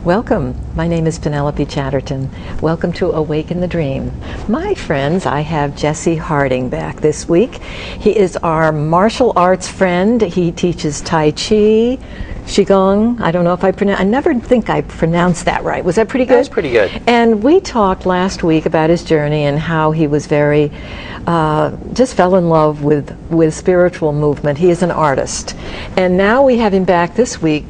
Welcome. My name is Penelope Chatterton. Welcome to Awaken the Dream. My friends, I have Jesse Harding back this week. He is our martial arts friend. He teaches Tai Chi, Qigong. I don't know if I never think I pronounced that right. Was that pretty good? That was pretty good. And we talked last week about his journey and how he was very, just fell in love with spiritual movement. He is an artist. And now we have him back this week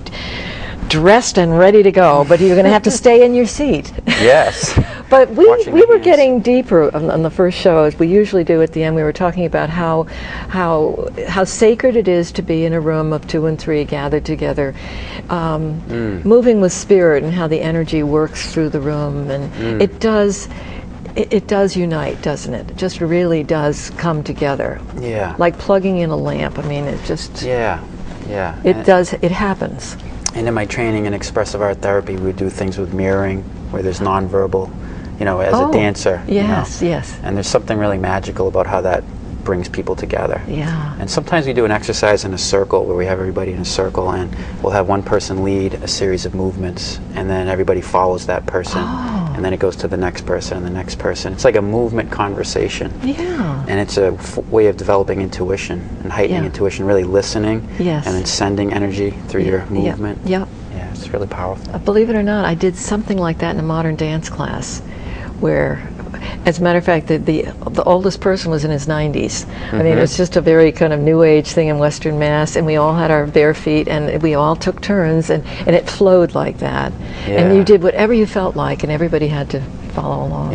dressed and ready to go, but you're going to have to stay in your seat. Yes. But we were getting deeper on the first show, as we usually do at the end. We were talking about how sacred it is to be in a room of 2 and 3 gathered together, moving with spirit, and how the energy works through the room, and it does unite, doesn't it? It just really does come together. Yeah. Like plugging in a lamp. I mean, it just... Yeah. It happens. And in my training in expressive art therapy, we do things with mirroring, where there's nonverbal, as a dancer. Yes, yes. And there's something really magical about how that brings people together. Yeah. And sometimes we do an exercise in a circle where we have everybody in a circle, and we'll have one person lead a series of movements, and then everybody follows that person, and then it goes to the next person and the next person. It's like a movement conversation. Yeah. And it's a way of developing intuition and heightening intuition, really listening, and then sending energy through your movement. Yeah, it's really powerful. Believe it or not, I did something like that in a modern dance class, where, as a matter of fact, the oldest person was in his 90s. I mean, it was just a very kind of new age thing in Western Mass, and we all had our bare feet, and we all took turns, and it flowed like that. Yeah. And you did whatever you felt like, and everybody had to follow along.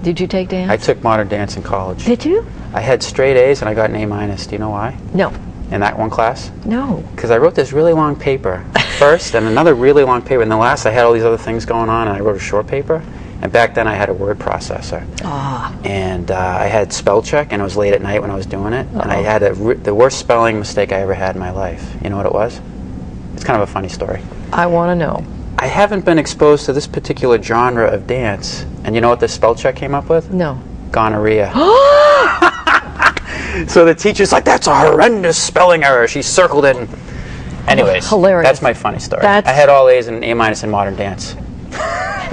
Did you take dance? I took modern dance in college. Did you? I had straight A's and I got an A-. Do you know why? No. In that one class? No. Because I wrote this really long paper first, and another really long paper, and then last I had all these other things going on, and I wrote a short paper. And back then I had a word processor, and I had spell check, and it was late at night when I was doing it, and I had the worst spelling mistake I ever had in my life. You know what it was? It's kind of a funny story. I want to know. I haven't been exposed to this particular genre of dance, and you know what the spell check came up with? No. Gonorrhea. So the teacher's like, "That's a horrendous spelling error." She circled it. And anyways, hilarious. That's my funny story. I had all A's and A- in modern dance.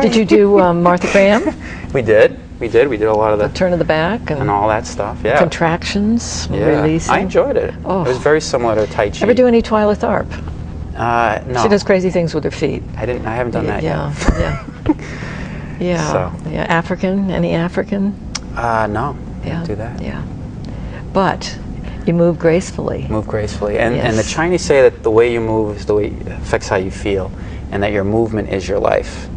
Did you do Martha Graham? We did. We did a lot of the turn of the back and all that stuff. Yeah. Contractions, releasing. I enjoyed it. Oh. It was very similar to Tai Chi. Ever do any Twyla Tharp? No. She does crazy things with her feet. I haven't done that yet. Yeah. So. Yeah. African? Any African? No. Don't do that. Yeah. But you move gracefully. Move gracefully, and the Chinese say that the way you move is the way affects how you feel, and that your movement is your life.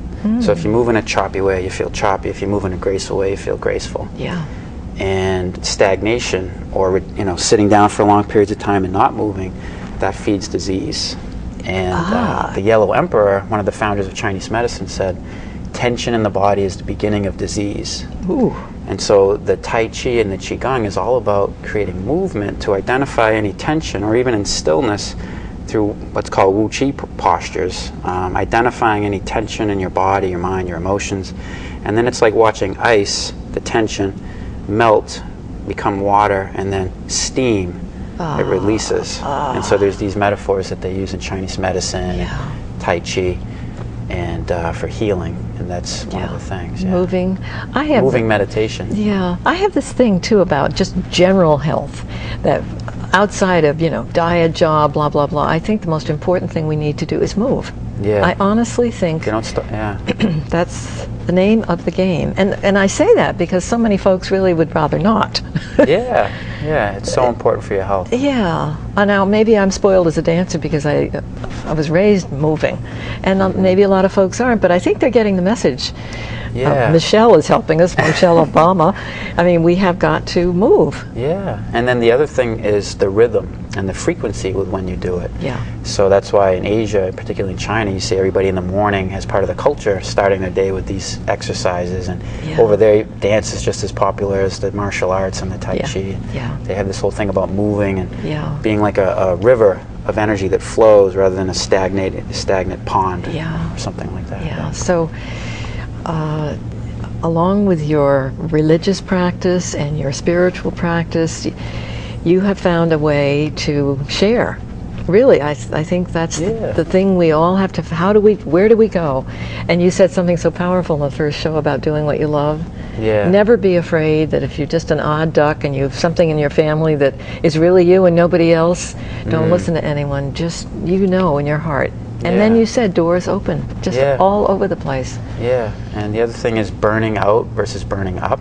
So if you move in a choppy way, you feel choppy. If you move in a graceful way, you feel graceful. Yeah. And stagnation, or sitting down for long periods of time and not moving, that feeds disease. And the Yellow Emperor, one of the founders of Chinese medicine, said, "Tension in the body is the beginning of disease." Ooh. And so the Tai Chi and the Qigong is all about creating movement to identify any tension, or even in stillness, through what's called Wu Chi postures, identifying any tension in your body, your mind, your emotions. And then it's like watching ice, the tension, melt, become water, and then steam. It releases. And so there's these metaphors that they use in Chinese medicine, and Tai Chi, and for healing. And that's one of the things. Yeah. Moving. Moving meditation. Yeah. I have this thing, too, about just general health, that outside of, diet, job, blah, blah, blah, I think the most important thing we need to do is move. Yeah. I honestly think that's the name of the game. And I say that because so many folks really would rather not. Yeah, it's so important for your health. Yeah. Now, maybe I'm spoiled as a dancer because I was raised moving. And maybe a lot of folks aren't, but I think they're getting the message. Yeah. Michelle is helping us, Michelle Obama. I mean, we have got to move. Yeah. And then the other thing is the rhythm and the frequency with when you do it. Yeah. So that's why in Asia, particularly in China, you see everybody in the morning as part of the culture starting their day with these exercises. And over there, dance is just as popular as the martial arts and the Tai Chi. Yeah. They have this whole thing about moving and being like a river of energy that flows rather than a stagnant pond or something like that. Yeah. So along with your religious practice and your spiritual practice, you have found a way to share Really, I think that's the thing we all have to, where do we go? And you said something so powerful in the first show about doing what you love. Yeah. Never be afraid that if you're just an odd duck and you have something in your family that is really you and nobody else, don't listen to anyone, just in your heart. And then you said doors open, just all over the place. Yeah, and the other thing is burning out versus burning up.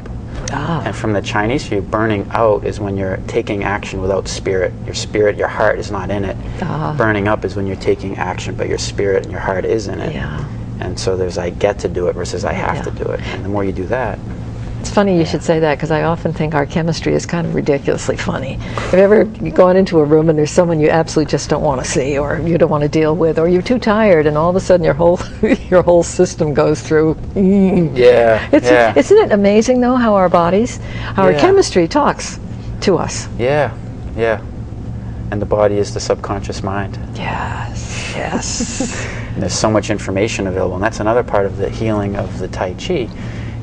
And from the Chinese view, burning out is when you're taking action without spirit. Your heart is not in it. Burning up is when you're taking action, but your spirit and your heart is in it. Yeah. And so there's I get to do it versus I have to do it. And the more you do that. It's funny you should say that, because I often think our chemistry is kind of ridiculously funny. Have you ever gone into a room and there's someone you absolutely just don't want to see, or you don't want to deal with, or you're too tired, and all of a sudden your whole system goes through. Isn't it amazing though how our bodies, our chemistry talks to us? Yeah. And the body is the subconscious mind. Yes. And there's so much information available, and that's another part of the healing of the Tai Chi.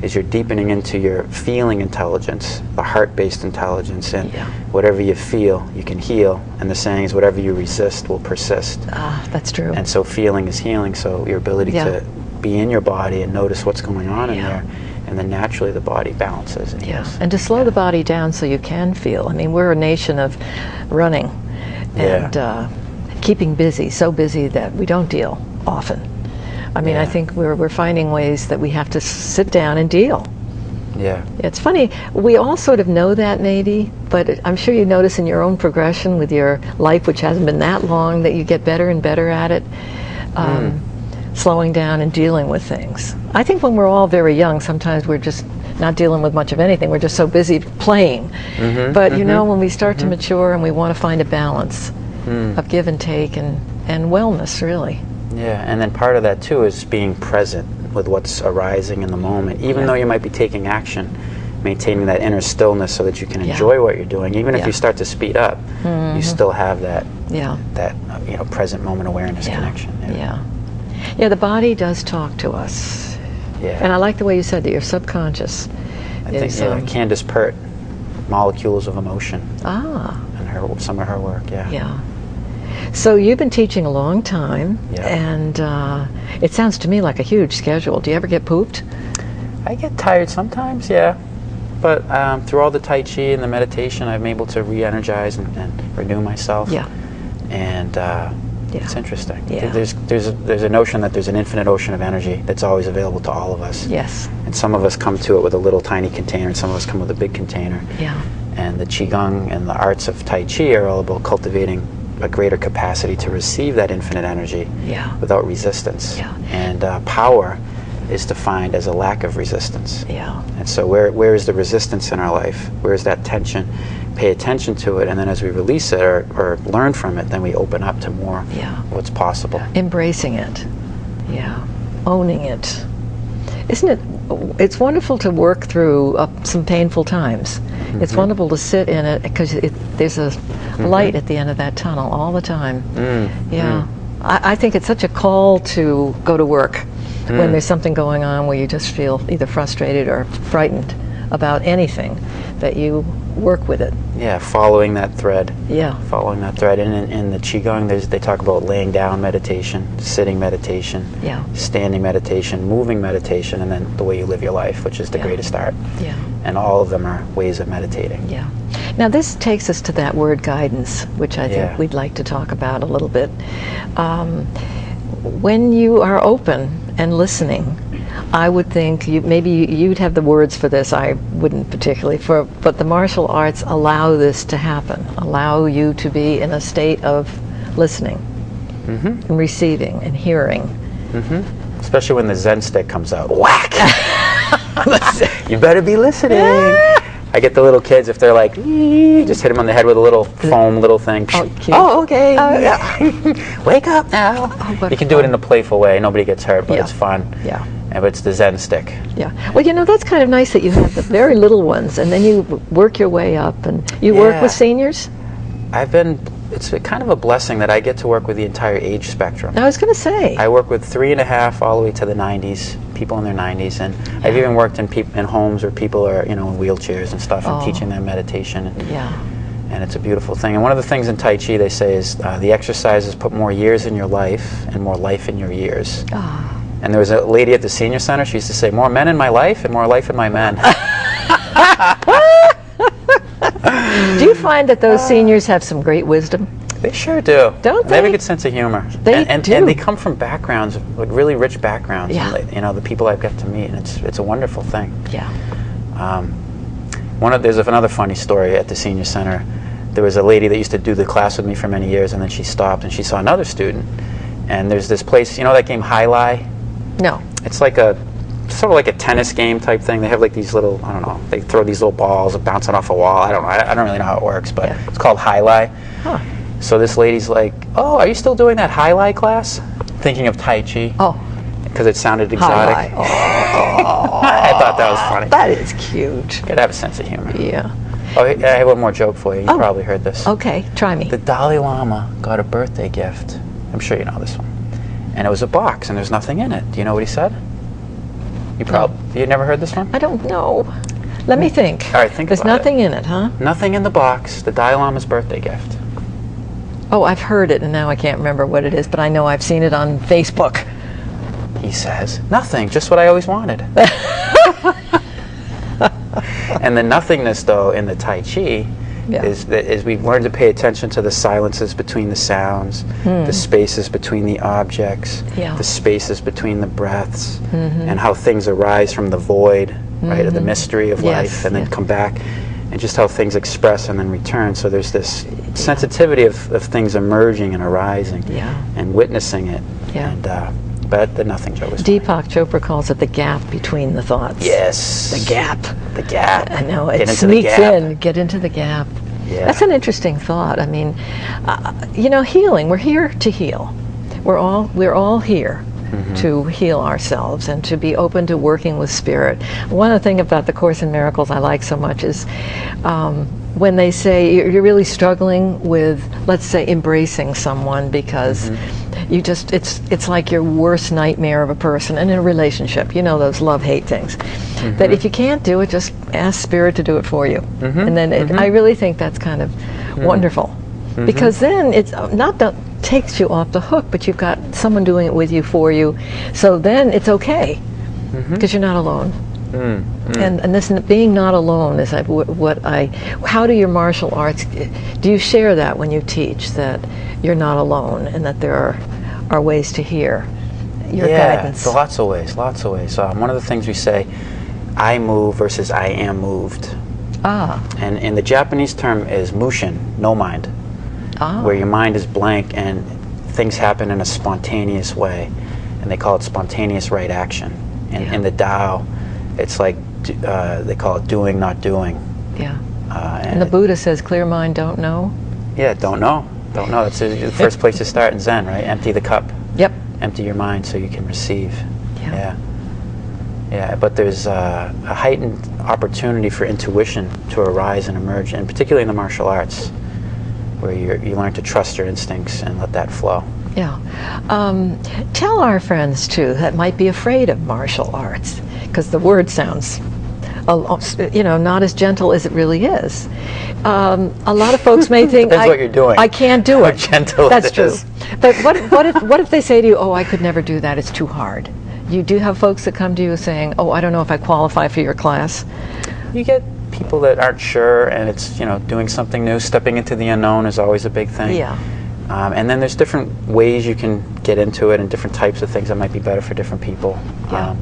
Is you're deepening into your feeling intelligence, the heart-based intelligence, and whatever you feel, you can heal. And the saying is, whatever you resist will persist. That's true. And so feeling is healing, so your ability to be in your body and notice what's going on in there, and then naturally the body balances and heals. And to slow the body down so you can feel. I mean, we're a nation of running and keeping busy, so busy that we don't deal often. I mean, I think we're finding ways that we have to sit down and deal. Yeah. It's funny, we all sort of know that maybe, but I'm sure you notice in your own progression with your life, which hasn't been that long, that you get better and better at it, slowing down and dealing with things. I think when we're all very young, sometimes we're just not dealing with much of anything. We're just so busy playing. But you know, when we start to mature and we want to find a balance of give and take and wellness, really. Yeah, and then part of that too is being present with what's arising in the moment. Even though you might be taking action, maintaining that inner stillness so that you can enjoy what you're doing. Even if you start to speed up, you still have that present moment awareness connection. Yeah, the body does talk to us. Yeah. And I like the way you said that your subconscious is... Candace Pert, Molecules of Emotion. And some of her work, Yeah. So you've been teaching a long time, and it sounds to me like a huge schedule. Do you ever get pooped? I get tired sometimes, but through all the Tai Chi and the meditation, I'm able to re-energize and renew myself. And it's interesting. There's a notion that there's an infinite ocean of energy that's always available to all of us. Yes. And some of us come to it with a little tiny container, and some of us come with a big container. And the Qigong and the arts of Tai Chi are all about cultivating a greater capacity to receive that infinite energy without resistance. And power is defined as a lack of resistance. And so where is the resistance in our life? Where is that tension? Pay attention to it, and then as we release it or learn from it, then we open up to more of what's possible. Embracing it. Owning it. Isn't it? It's wonderful to work through some painful times. It's wonderful to sit in it because there's a light at the end of that tunnel all the time. I think it's such a call to go to work when there's something going on where you just feel either frustrated or frightened about anything, that you work with it. Following that thread. Following that thread. And in the Qigong, they talk about laying down meditation, sitting meditation, standing meditation, moving meditation, and then the way you live your life, which is the greatest art. And all of them are ways of meditating. Now this takes us to that word guidance, which I think we'd like to talk about a little bit. When you are open and listening, I would think maybe you'd have the words for this. I wouldn't particularly. But the martial arts allow this to happen. Allow you to be in a state of listening, and receiving, and hearing. Especially when the Zen stick comes out. Whack! You better be listening. I get the little kids, if they're like, just hit them on the head with a little foam little thing. Okay. Wake up now. You can do it in a playful way. Nobody gets hurt, but it's fun. But it's the Zen stick. Well, you know, that's kind of nice that you have the very little ones, and then you work your way up. And you work with seniors? It's kind of a blessing that I get to work with the entire age spectrum. I was going to say. I work with 3.5 all the way to the 90s, people in their 90s, and I've even worked in homes where people are, in wheelchairs and stuff, and teaching them meditation. And it's a beautiful thing. And one of the things in Tai Chi they say is the exercises put more years in your life and more life in your years. Ah. And there was a lady at the senior center, she used to say, more men in my life and more life in my men. Do you find that those seniors have some great wisdom? They sure do. Don't They have they? a good sense of humor. They and do. And they come from backgrounds, like really rich backgrounds. Yeah. And you know, the people I've got to meet, and it's a wonderful thing. Yeah. There's another funny story at the senior center. There was a lady that used to do the class with me for many years, and then she stopped and she saw another student. And there's this place, you know that game High-Lie? No. It's like sort of like a tennis game type thing. They have like these little, I don't know, they throw these little balls bouncing off a wall. I don't know. I don't really know how it works, but Yeah. it's called High-Lie. Huh. So this lady's like, oh, are you still doing that High-Lie class? Thinking of Tai Chi. Oh. Because it sounded exotic. Hi. Oh. I thought that was funny. That is cute. Gotta have a sense of humor. Yeah. Oh, I have one more joke for you. You probably heard this. Okay, try me. The Dalai Lama got a birthday gift. I'm sure you know this one. And it was a box, and there's nothing in it. Do you know what he said? You never heard this one? I don't know. Let me think. All right, think There's about nothing in it, huh? Nothing in the box. The Dalai Lama's birthday gift. Oh, I've heard it, and now I can't remember what it is, but I know I've seen it on Facebook. He says, nothing, just what I always wanted. And the nothingness, though, in the Tai Chi is we've learned to pay attention to the silences between the sounds, the spaces between the objects, the spaces between the breaths, and how things arise from the void, right, of the mystery of life, and then come back, and just how things express and then return. So there's this sensitivity of things emerging and arising, and witnessing it. And but the nothing joke was Deepak Chopra calls it the gap between the thoughts. Yes. The gap. The gap. I know, Get it into the sneaks gap. in. Get into the gap. Yeah. That's an interesting thought. I mean, you know, healing. We're here to heal. We're all here to heal ourselves and to be open to working with spirit. One of the things about the Course in Miracles I like so much is when they say you're really struggling with, let's say, embracing someone because you just it's like your worst nightmare of a person, and in a relationship, you know, those love-hate things, that if you can't do it, just ask spirit to do it for you. And then I really think that's kind of wonderful, because then it's not that takes you off the hook, but you've got someone doing it with you, for you, so then it's okay because you're not alone. And this being not alone is how do your martial arts, do you share that when you teach, that you're not alone and that there are ways to hear your guidance? Yeah, lots of ways. One of the things we say, I move versus I am moved. And the Japanese term is mushin, no mind, where your mind is blank and things happen in a spontaneous way, and they call it spontaneous right action. And in the Tao, it's like they call it doing, not doing. And the Buddha says, clear mind, don't know. Yeah, don't know. That's the first place to start in Zen, right? Empty the cup. Yep. Empty your mind so you can receive. Yeah, but there's a heightened opportunity for intuition to arise and emerge, and particularly in the martial arts, where you learn to trust your instincts and let that flow. Yeah. Tell our friends, too, that might be afraid of martial arts, because the word sounds, not as gentle as it really is. A lot of folks may think, Depends what you're doing. I can't do it. How gentle That's it true. is. But what if they say to you, oh, I could never do that, it's too hard? You do have folks that come to you saying, oh, I don't know if I qualify for your class. You get people that aren't sure, and it's, doing something new. Stepping into the unknown is always a big thing. Yeah. And then there's different ways you can get into it, and different types of things that might be better for different people. Yeah.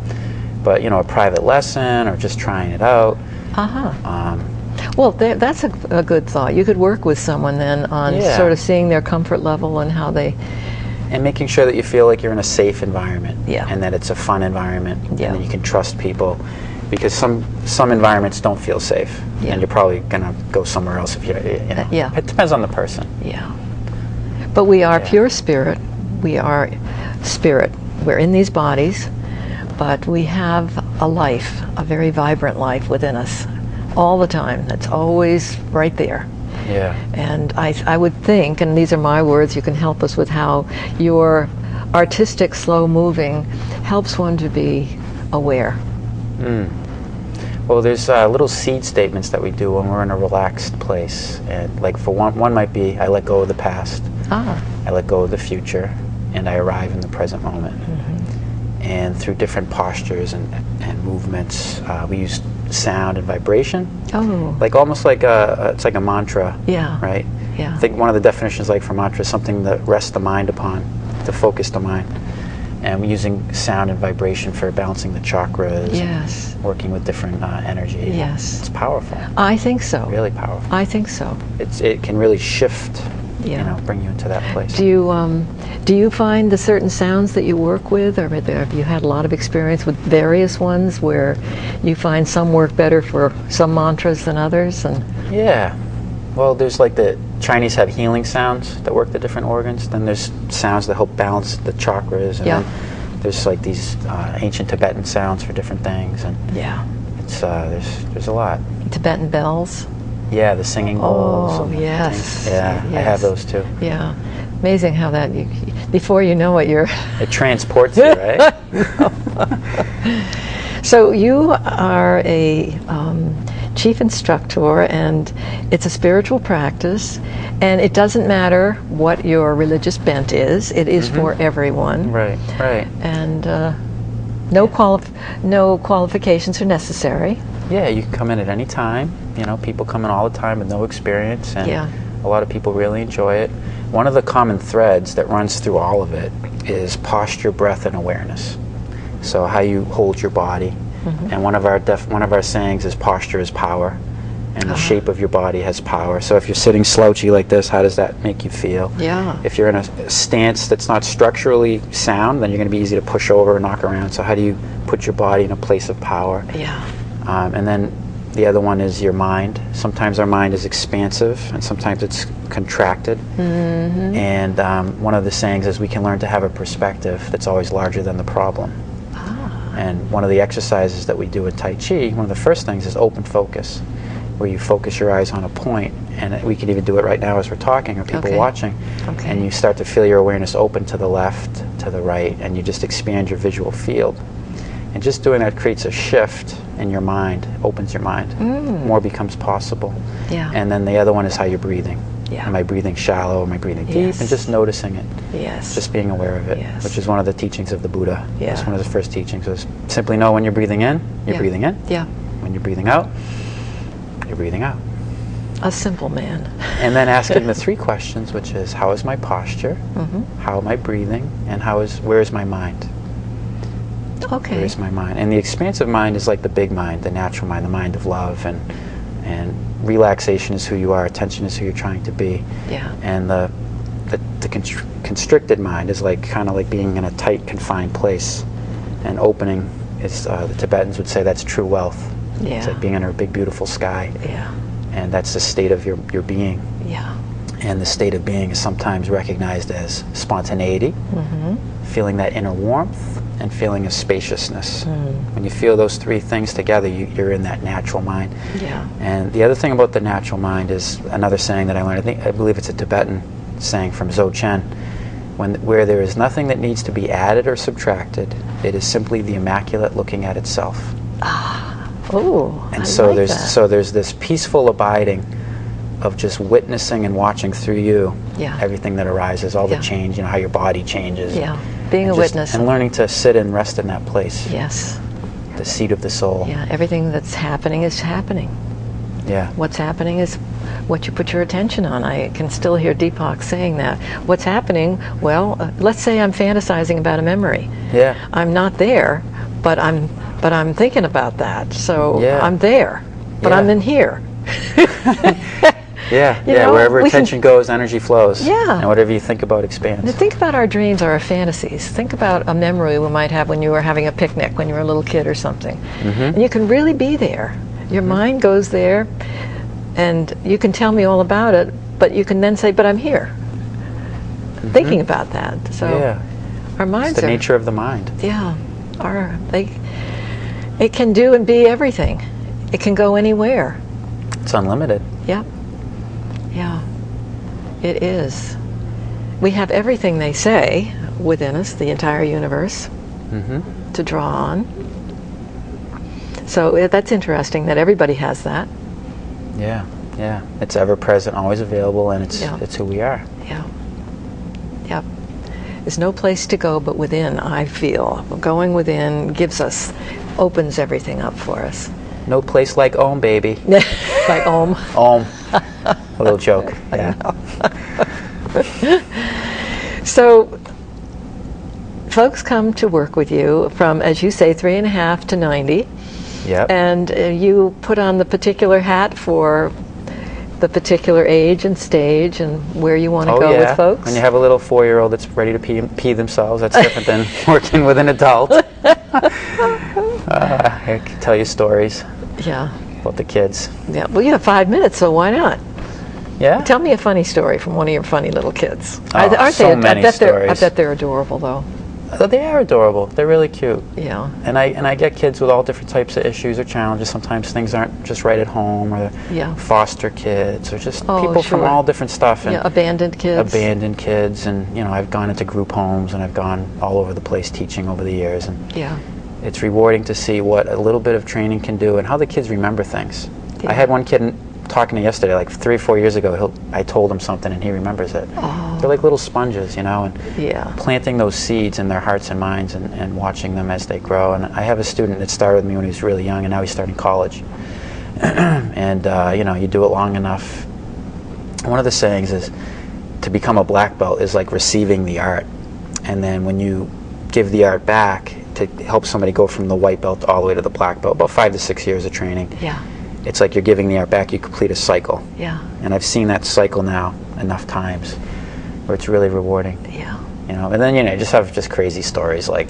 But a private lesson or just trying it out. Well, that's a good thought. You could work with someone then on sort of seeing their comfort level and how they... And making sure that you feel like you're in a safe environment. Yeah. And that it's a fun environment. Yeah. And that you can trust people. Because some environments don't feel safe. Yeah. And you're probably going to go somewhere else if you know. Yeah. It depends on the person. Yeah. But we are pure spirit. We are spirit. We're in these bodies, but we have a life, a very vibrant life within us all the time. That's always right there. Yeah. And I would think, and these are my words, you can help us with how your artistic slow moving helps one to be aware. Well, there's little seed statements that we do when we're in a relaxed place. And like for one might be, I let go of the past, I let go of the future, and I arrive in the present moment. And through different postures and movements, we use sound and vibration. Like almost like it's like a mantra, right? I think one of the definitions like for mantra is something that rests the mind upon, to focus the mind. And we're using sound and vibration for balancing the chakras, and working with different energy. It's powerful. I think so. Really powerful. I think so. It can really shift, you know, bring you into that place. Do you find the certain sounds that you work with, or have you had a lot of experience with various ones where you find some work better for some mantras than others? And yeah. Well, there's like the Chinese have healing sounds that work the different organs. Then there's sounds that help balance the chakras. And then there's like these ancient Tibetan sounds for different things. And it's there's a lot. Tibetan bells. Yeah, the singing bowls. Oh, yes. Yeah, I have those too. Yeah. Amazing how that, before you know it, it transports you, right? So you are a chief instructor, and it's a spiritual practice, and it doesn't matter what your religious bent is. It is for everyone. Right. And no qualifications are necessary. Yeah, you can come in at any time. You know, people come in all the time with no experience, and a lot of people really enjoy it. One of the common threads that runs through all of it is posture, breath, and awareness. So how you hold your body. And one of our sayings is posture is power, and the shape of your body has power. So if you're sitting slouchy like this, how does that make you feel? If you're in a stance that's not structurally sound, then you're going to be easy to push over and knock around. So how do you put your body in a place of power? And then the other one is your mind. Sometimes our mind is expansive, and sometimes it's contracted. And one of the sayings is we can learn to have a perspective that's always larger than the problem. And one of the exercises that we do in Tai Chi, one of the first things is open focus, where you focus your eyes on a point, and we can even do it right now as we're talking, or people watching, and you start to feel your awareness open to the left, to the right, and you just expand your visual field. And just doing that creates a shift in your mind, opens your mind. More becomes possible. And then the other one is how you're breathing. Am I breathing shallow? Am I breathing deep? And just noticing it. Just being aware of it, which is one of the teachings of the Buddha. That's one of the first teachings, is simply know when you're breathing in, you're breathing in. When you're breathing out, you're breathing out. A simple man. And then asking the three questions, which is, how is my posture? How am I breathing? And where is my mind? Where is my mind? And the expansive mind is like the big mind, the natural mind, the mind of love, and relaxation is who you are, attention is who you're trying to be. And the constricted mind is like kind of like being in a tight, confined place. And opening is, the Tibetans would say, that's true wealth. It's like being under a big, beautiful sky. And that's the state of your being. And the state of being is sometimes recognized as spontaneity, feeling that inner warmth, and feeling a spaciousness. When you feel those three things together, you're in that natural mind. And the other thing about the natural mind is another saying that I learned. I believe it's a Tibetan saying from Dzogchen, where there is nothing that needs to be added or subtracted, it is simply the immaculate looking at itself. And so there's this peaceful abiding of just witnessing and watching through you everything that arises, all the change, you know, how your body changes. Being a witness. And learning to sit and rest in that place. The seat of the soul. Everything that's happening is happening. What's happening is what you put your attention on. I can still hear Deepak saying that. What's happening, well, let's say I'm fantasizing about a memory. I'm not there, but I'm thinking about that. So I'm there, but I'm in here. Wherever attention goes, energy flows. And whatever you think about expands. Now think about our dreams or our fantasies. Think about a memory we might have when you were having a picnic when you were a little kid or something. And you can really be there. Your mind goes there, and you can tell me all about it, but you can then say, but I'm here. Thinking about that. So our minds it's the nature of the mind. It can do and be everything. It can go anywhere. It's unlimited. It is. We have everything they say within us, the entire universe, to draw on. So that's interesting that everybody has that. Yeah, yeah. It's ever present, always available, and it's Yeah. it's who we are. Yeah. Yep. There's no place to go but within, I feel. Going within opens everything up for us. No place like home, baby. Like Om. Home. A little joke. Yeah. So, folks come to work with you from, as you say, 3.5 to 90. Yep. And you put on the particular hat for the particular age and stage and where you want to go with folks. When you have a little 4-year-old that's ready to pee themselves, that's different than working with an adult. I can tell you stories Yeah. about the kids. Yeah. Well, you have 5 minutes, so why not? Yeah? Tell me a funny story from one of your funny little kids. Oh, Aren't so they? many I stories. bet they're adorable, though. They are adorable. They're really cute. Yeah. And I get kids with all different types of issues or challenges. Sometimes things aren't just right at home, or Yeah. foster kids, or just Oh, people from sure. all different stuff. And Yeah. Abandoned kids. abandoned kids, and I've gone into group homes, and I've gone all over the place teaching over the years, and Yeah. it's rewarding to see what a little bit of training can do and how the kids remember things. Yeah. I had one kid talking to yesterday, like 3 or 4 years ago. I told him something and he remembers it. Oh. They're like little sponges, and Yeah. planting those seeds in their hearts and minds, and watching them as they grow. And I have a student that started with me when he was really young, and now he's starting college. And you do it long enough. One of the sayings is, to become a black belt is like receiving the art, and then when you give the art back to help somebody go from the white belt all the way to the black belt, about 5 to 6 years of training. Yeah. It's like you're giving the art back. You complete a cycle. Yeah. And I've seen that cycle now enough times where it's really rewarding. Yeah. And then you just have just crazy stories, like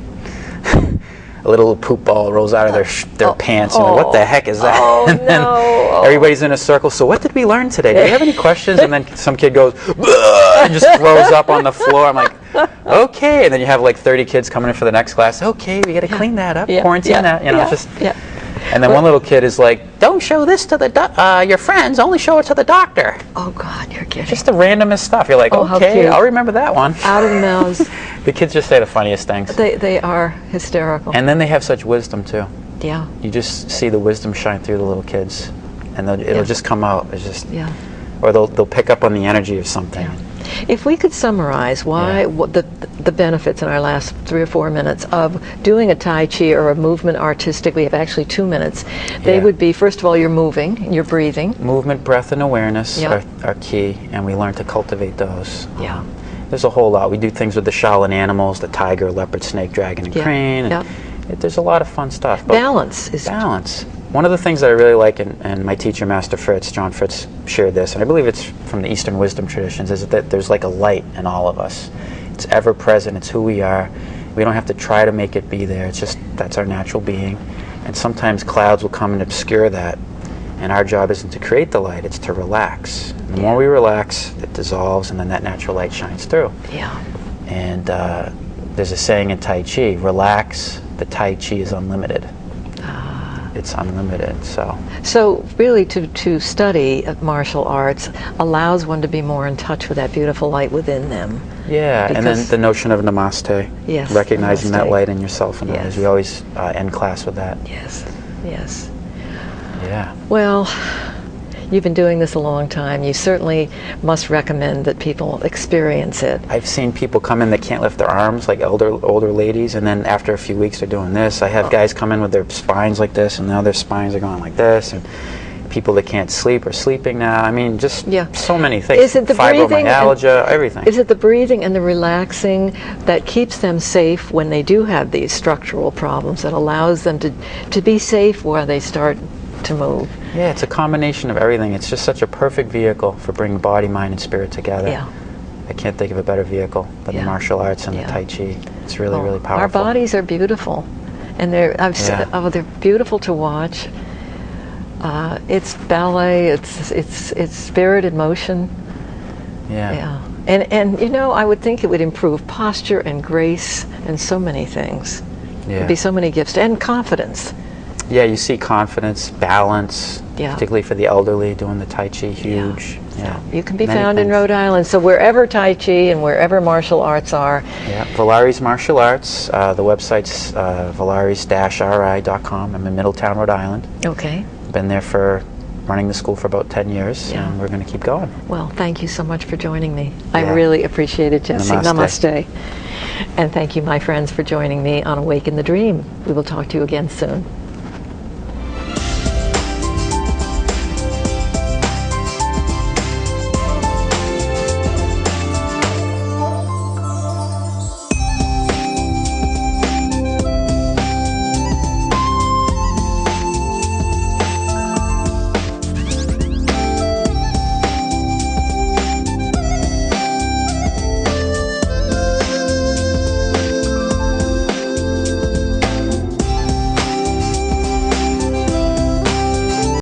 a little poop ball rolls out of their pants, and what the heck is that? Oh, and then no. everybody's in a circle. So what did we learn today? Do you have any questions? And then some kid goes, "Ugh," and just throws up on the floor. I'm like, okay. And then you have like 30 kids coming in for the next class. Okay, we got to clean that up, quarantine that. Just. Yeah. And then one little kid is like, "Don't show this to your friends. Only show it to the doctor." Oh God, you're kidding. Just the randomest stuff. You're like, Oh, how okay, cute. I'll remember that one. Out of the mouths. The kids just say the funniest things. They are hysterical. And then they have such wisdom too. Yeah. You just see the wisdom shine through the little kids, and it'll just come out. It's just, Yeah. or they'll pick up on the energy of something. Yeah. If we could summarize what the benefits in our last 3 or 4 minutes of doing a Tai Chi or a movement artistic, we have actually 2 minutes. They Yeah. would be, first of all, you're moving, you're breathing. Movement, breath, and awareness Yeah. are key, and we learn to cultivate those. Yeah. There's a whole lot. We do things with the Shaolin animals, the tiger, leopard, snake, dragon, and Yeah. crane. And there's a lot of fun stuff. But Balance is balance. One of the things that I really like, and my teacher, Master Fritz, John Fritz, shared this, and I believe it's from the Eastern wisdom traditions, is that there's like a light in all of us. It's ever present. It's who we are. We don't have to try to make it be there. It's just, that's our natural being. And sometimes clouds will come and obscure that. And our job isn't to create the light, it's to relax. And the more we relax, it dissolves, and then that natural light shines through. Yeah. And there's a saying in Tai Chi, relax, the Tai Chi is unlimited. It's unlimited, so. So really to study martial arts allows one to be more in touch with that beautiful light within them. Yeah, and then Because- the notion of namaste, Yes, recognizing that namaste. light in yourself and Yes. others. We always end class with that. Yes. Yes. Yeah. Well, you've been doing this a long time. You certainly must recommend that people experience it. I've seen people come in that can't lift their arms, like older ladies, and then after a few weeks they're doing this. I have guys come in with their spines like this, and now their spines are going like this, and people that can't sleep are sleeping now. I mean, just so many things. Is it the breathing? Fibromyalgia, everything. Is it the breathing and the relaxing that keeps them safe when they do have these structural problems, that allows them to be safe while they start to move? Yeah, it's a combination of everything. It's just such a perfect vehicle for bringing body, mind, and spirit together. Yeah. I can't think of a better vehicle than the martial arts and the Tai Chi. It's really, really powerful. Our bodies are beautiful, and they're they're beautiful to watch. It's ballet. It's spirited motion. Yeah. Yeah. And I would think it would improve posture and grace and so many things. Yeah. There'd be so many gifts and confidence. Yeah, you see confidence, balance, Yeah. particularly for the elderly doing the Tai Chi, huge. Yeah. You can be Many found in things. Rhode Island. So wherever Tai Chi and wherever martial arts are. Yeah, Valari's Martial Arts. The website's valaris-ri.com. I'm in Middletown, Rhode Island. Okay. Been there for running the school for about 10 years, Yeah. and we're going to keep going. Well, thank you so much for joining me. I Yeah. really appreciate it, Jesse. Namaste. And thank you, my friends, for joining me on Awaken the Dream. We will talk to you again soon.